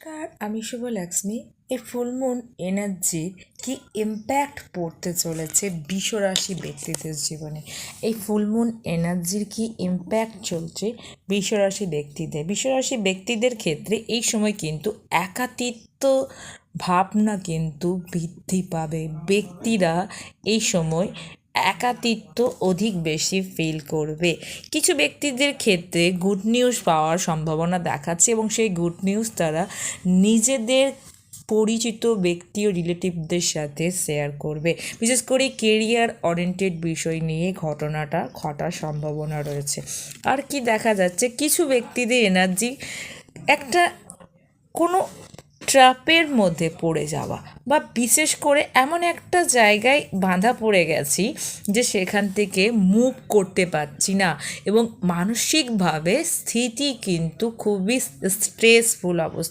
নমস্কার, আমি শুভলক্ষ্মী। এই ফুলমুন এনার্জি কি ইম্প্যাক্ট পড়তে চলেছে বিশ্বরাশি ব্যক্তিদের জীবনে? এই ফুলমুন এনার্জির কি ইম্প্যাক্ট চলছে বিশ্বরাশি ব্যক্তিদের ক্ষেত্রে এই সময় কিন্তু একাকিত্ব ভাবনা কিন্তু বৃদ্ধি পাবে। ব্যক্তিরা এই সময় একাকিত্ব অধিক বেশি ফিল করবে। কিছু ব্যক্তিদের ক্ষেত্রে গুড নিউজ পাওয়ার সম্ভাবনা দেখাচ্ছে এবং সেই গুড নিউজ তারা নিজেদের পরিচিত ব্যক্তি ও রিলেটিভদের সাথে শেয়ার করবে। বিশেষ করে কেরিয়ার ওরিয়েন্টেড বিষয় নিয়ে ঘটনাটা ঘটার সম্ভাবনা রয়েছে। আর কি দেখা যাচ্ছে, কিছু ব্যক্তিদের এনার্জি একটা কোনো ট্র্যাপের মধ্যে পড়ে যাওয়া, বা বিশেষ করে এমন একটা জায়গায় বাঁধা পড়ে গেছি যে সেখান থেকে মুভ করতে পারছি না এবং মানসিকভাবে স্থিতি কিন্তু খুবই স্ট্রেসফুল অবস্থা।